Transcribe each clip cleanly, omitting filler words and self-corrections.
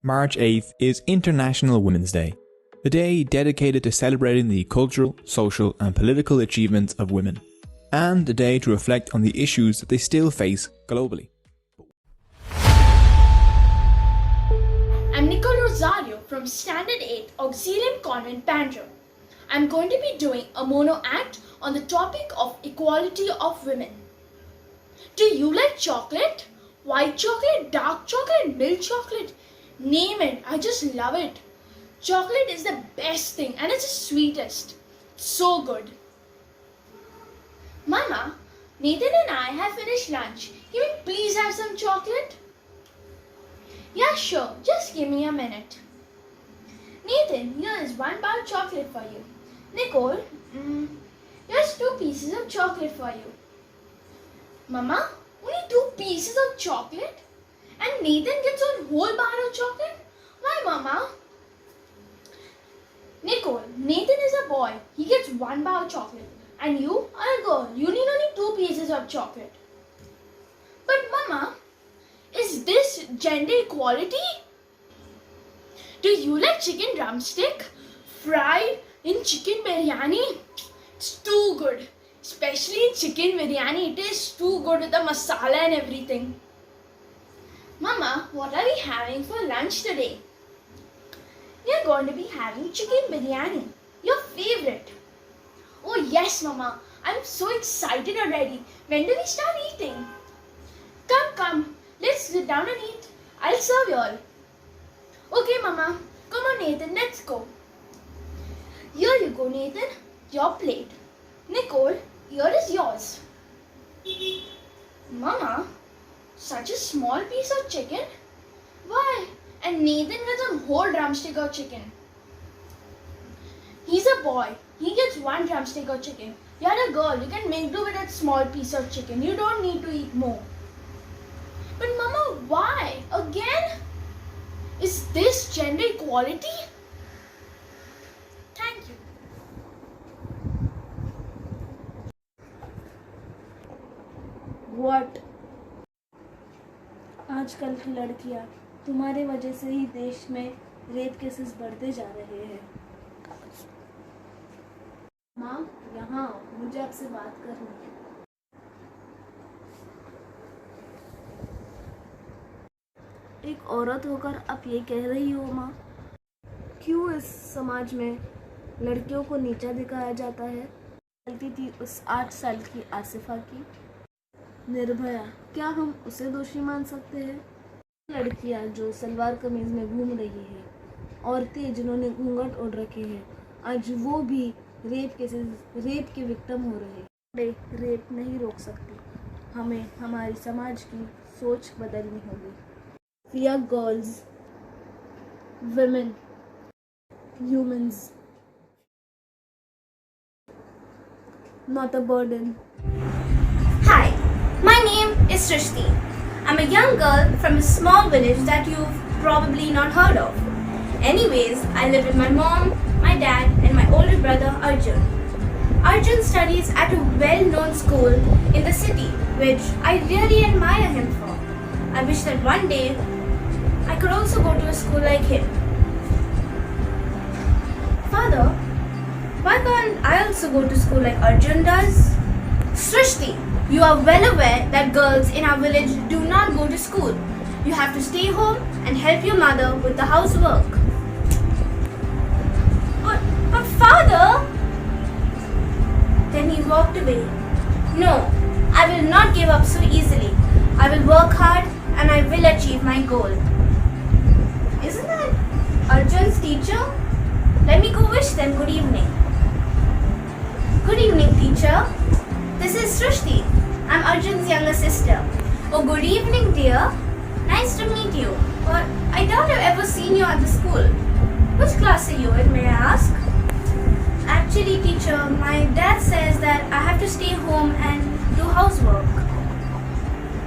March 8th is International Women's Day, a day dedicated to celebrating the cultural, social and political achievements of women, and a day to reflect on the issues that they still face globally. I'm Nicole Rosario from Standard 8 Auxilium Convent Bandra. I'm going to be doing a mono act on the topic of equality of women. Do you like chocolate? White chocolate, dark chocolate, milk chocolate? Name it, I just love it. Chocolate is the best thing and it's the sweetest. So good. Mama, Nathan and I have finished lunch. Can we please have some chocolate? Yeah, sure. Just give me a minute. Nathan, here is 1 bar chocolate for you. Nicole, here's 2 pieces of chocolate for you. Mama, only 2 pieces of chocolate? And Nathan gets a whole bar of chocolate? Why, Mama? Nicole, Nathan is a boy. He gets 1 bar of chocolate. And you are a girl. You need only 2 pieces of chocolate. But Mama, is this gender equality? Do you like chicken drumstick? Fried in chicken biryani? It's too good. Especially in chicken biryani, it is too good with the masala and everything. Mama, what are we having for lunch today? We are going to be having chicken biryani, your favorite. Oh yes, Mama, I'm so excited already. When do we start eating? Come, let's sit down and eat. I'll serve you all. Okay, Mama. Come on, Nathan, let's go. Here you go, Nathan. Your plate. Nicole, here is yours. Mama, such a small piece of chicken? Why? And Nathan gets a whole drumstick of chicken. He's a boy. He gets 1 drumstick of chicken. You're a girl. You can make do with that small piece of chicken. You don't need to eat more. But Mama, why? Again? Is this gender equality? Thank you. What? आजकल की लड़कियां तुम्हारे वजह से ही देश में rape cases बढ़ते जा रहे हैं। माँ, यहाँ आओ, मुझे आपसे बात करनी है। एक औरत होकर आप ये कह रही हो माँ, क्यों इस समाज में लड़कियों को नीचा दिखाया जाता है? गलती थी उस 8 साल की आसिफा की। निर्भया, क्या हम उसे दोषी मान सकते हैं? लड़कियां जो सलवार कमीज में घूम रही है, औरतें जिन्होंने घूंघट ओढ़ रखे हैं, आज वो भी रेप के विक्टिम हो रहे हैं। रेप नहीं रोक सकती। हमें हमारी समाज की सोच बदलनी होगी। We are girls, women, humans, not a burden. Hi, my name is Srishti. I'm a young girl from a small village that you've probably not heard of. Anyways, I live with my mom, my dad and my older brother Arjun. Arjun studies at a well-known school in the city, which I really admire him for. I wish that one day I could also go to a school like him. Father, why can't I also go to school like Arjun does? Srishti, you are well aware that girls in our village do not go to school. You have to stay home and help your mother with the housework. But father... Then he walked away. No, I will not give up so easily. I will work hard and I will achieve my goal. Isn't that Arjun's teacher? Let me go wish them good evening. Good evening, teacher. This is Srishti. I'm Arjun's younger sister. Oh, good evening, dear. Nice to meet you. But I doubt I've ever seen you at the school. Which class are you in, may I ask? Actually, teacher, my dad says that I have to stay home and do housework.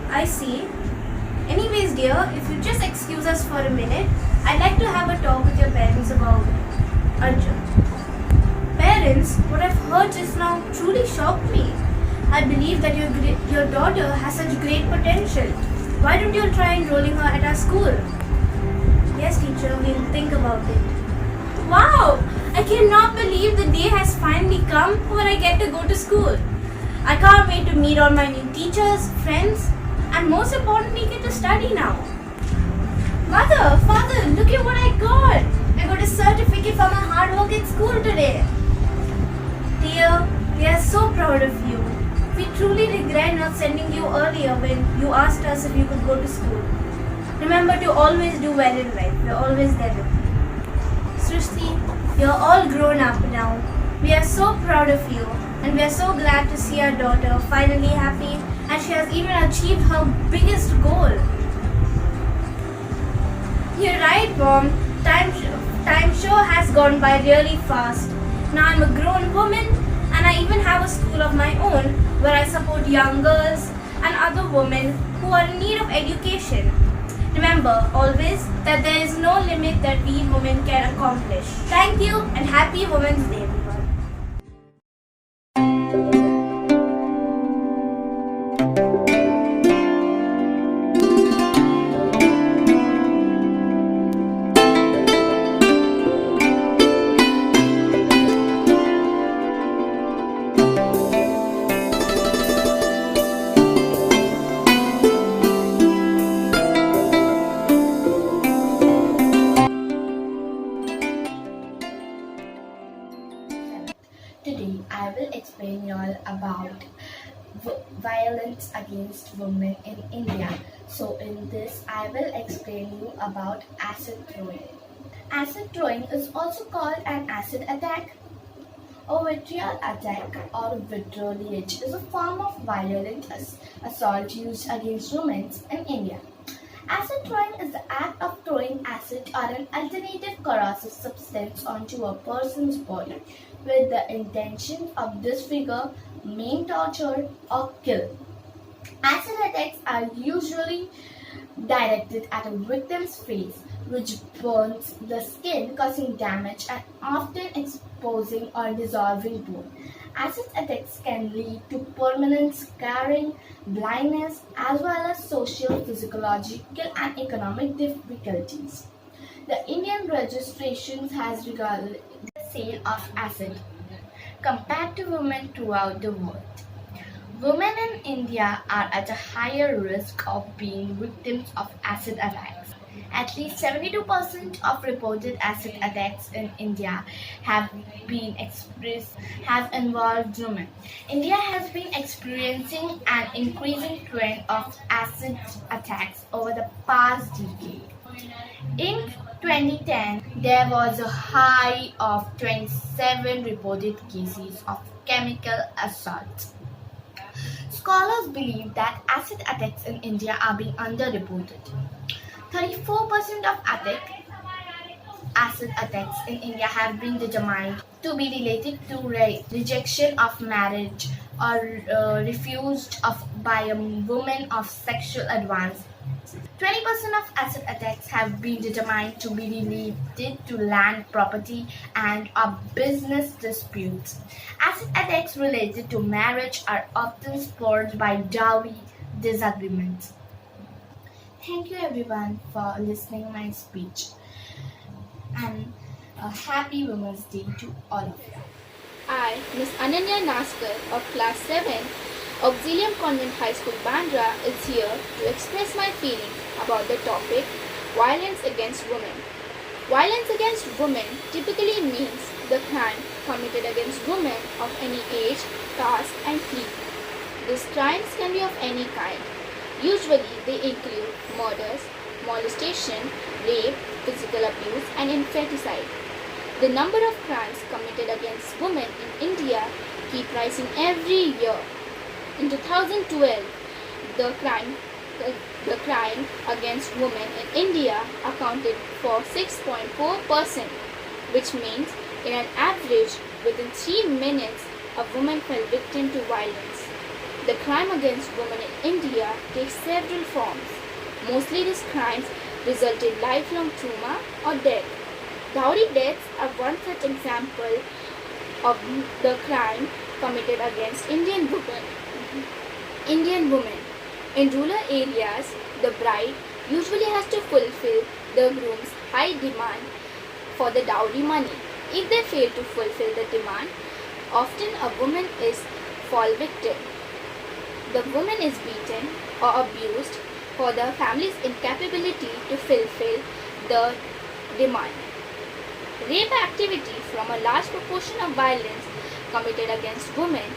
I see. Anyways, dear, if you just excuse us for a minute, I'd like to have a talk with your parents about Arjun. Parents, what I've heard just now truly shocked me. I believe that your daughter has such great potential. Why don't you try enrolling her at our school? Yes, Yes, teacher, we'll think about it. Wow! I cannot believe the day has finally come when I get to go to school. I can't wait to meet all my new teachers, friends, and most importantly, get to study now. Mother, father, look at what I got. I got a certificate for my hard work at school today. Dear, we are so proud of you. We truly regret not sending you earlier when you asked us if you could go to school. Remember to always do well in life. We're always there with you. Srishti, you're all grown up now. We are so proud of you and we are so glad to see our daughter finally happy and she has even achieved her biggest goal. You're right, Mom. Time sure has gone by really fast. Now I'm a grown woman and I even have a school of my own where I support young girls and other women who are in need of education. Remember always that there is no limit that we women can accomplish. Thank you and happy Women's Day, everyone. Today I will explain y'all about violence against women in India. So in this I will explain you about acid throwing. Acid throwing is also called an acid attack. A vitriol attack or vitriolage is a form of violent assault used against women in India. Acid throwing is the act of throwing acid or an alternative corrosive substance onto a person's body with the intention of disfigure, maim, torture, or kill. Acid attacks are usually directed at a victim's face, which burns the skin, causing damage and often exposing or dissolving bone. Acid attacks can lead to permanent scarring, blindness, as well as social, physiological, and economic difficulties. The Indian registration has regarded the sale of acid compared to women throughout the world. Women in India are at a higher risk of being victims of acid attacks. At least 72% of reported acid attacks in India have involved women. India has been experiencing an increasing trend of acid attacks over the past decade. In 2010, there was a high of 27 reported cases of chemical assault. Scholars believe that acid attacks in India are being underreported. 34% of acid attacks in India have been determined to be related to rejection of marriage or refused by a woman of sexual advance. 20% of acid attacks have been determined to be related to land, property, and or business disputes. Acid attacks related to marriage are often spurred by dowry disagreements. Thank you everyone for listening my speech, and a happy Women's Day to all of you. I, Miss Ananya Naskar of Class 7, Auxilium Convent High School, Bandra, is here to express my feeling about the topic violence against women. Violence against women typically means the crime committed against women of any age, caste, and creed. These crimes can be of any kind. Usually, they include murders, molestation, rape, physical abuse, and infanticide. The number of crimes committed against women in India keep rising every year. In 2012, the crime against women in India accounted for 6.4%, which means in an average within 3 minutes a woman fell victim to violence. The crime against women in India takes several forms. Mostly these crimes result in lifelong trauma or death. Dowry deaths are one such example of the crime committed against Indian women. In rural areas, the bride usually has to fulfill the groom's high demand for the dowry money. If they fail to fulfill the demand, often a woman is fall victim. The woman is beaten or abused for the family's incapability to fulfill the demand. Rape activity from a large proportion of violence committed against women.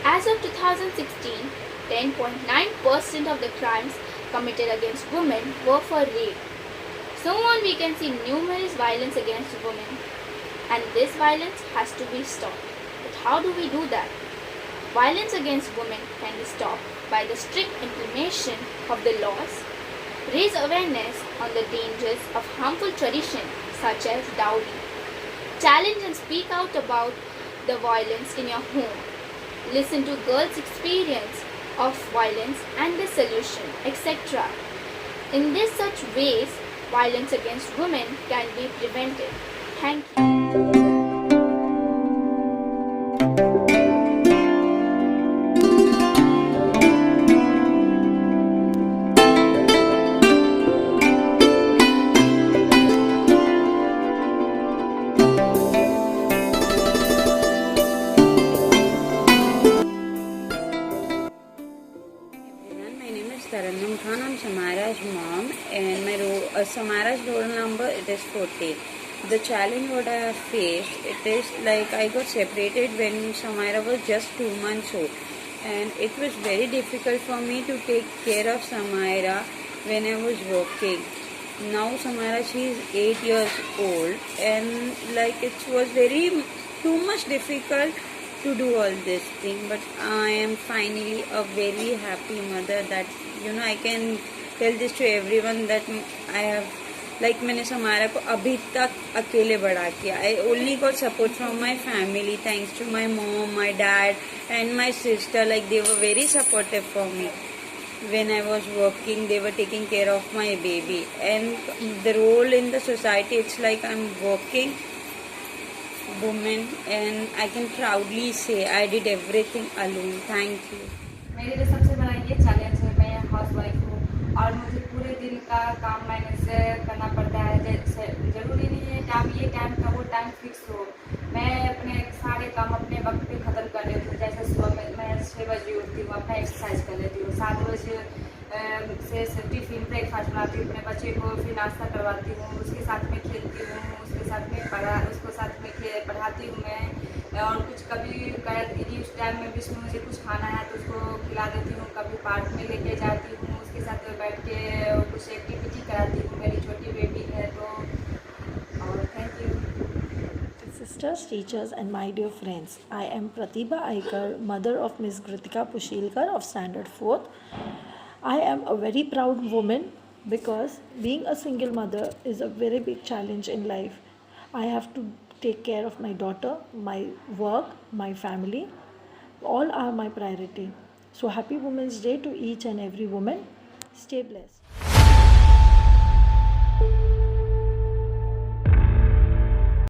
As of 2016, 10.9% of the crimes committed against women were for rape. So on, we can see numerous violence against women, and this violence has to be stopped. But how do we do that? Violence against women can be stopped by the strict implementation of the laws, raise awareness on the dangers of harmful traditions such as dowry, challenge and speak out about the violence in your home, listen to girls' experience of violence and the solution, etc. In this such ways, violence against women can be prevented. Thank you. My name is Tarannum Khan. I'm Samara's mom, and my Samara's roll number it is 14. The challenge what I have faced, it is like I got separated when Samara was just 2 months old, and it was very difficult for me to take care of Samara when I was working. Now Samara she is 8 years old, and like it was very too much difficult to do all this thing, but I am finally a very happy mother that I can tell this to everyone that I have like मैंने Samara को अभी तक अकेले बड़ा किया. I only got support from my family thanks to my mom, my dad and my sister. Like they were very supportive for me. When I was working, they were taking care of my baby, and the role in the society, it's like I'm working woman, and I can proudly say I did everything alone. Thank you. मेरे लिए सबसे बड़ा ये challenge है. मैं house wife हूँ और मुझे पूरे दिन का काम मैनेज करना पड़ता है. जैसे ज़रूरी नहीं है कि ये टाइम का वो टाइम फिक्स हो. मैं अपने सारे काम अपने वक्त पे ख़त्म कर लेती हूँ. जैसे सुबह में मैं 6 बजे उठती हूँ, अपना एक्सरसाइज कर लेती हूँ. 7 बजे से टिफिन ब्रेकफास्ट बनाती हूँ, अपने बच्चे को फिर नाश्ता करवाती हूँ, उसके साथ में खेलती हूँ, उसके साथ में पढ़ाती हूँ मैं. और कुछ कभी कहती उस टाइम में भी उसमें मुझे कुछ खाना है तो उसको खिला देती हूँ. कभी पार्क में लेके जाती हूँ, उसके साथ बैठ के कुछ एक्टिविटी कराती हूँ. मेरी छोटी बेटी है तो. और thank you. Sisters, teachers and my dear friends, I am Pratibha Aikar, mother of Miss Gritika Pushilkar of Standard 4th. I am a very proud woman because being a single mother is a very big challenge in life. I have to take care of my daughter, my work, my family. All are my priority. So happy Women's Day to each and every woman. Stay blessed.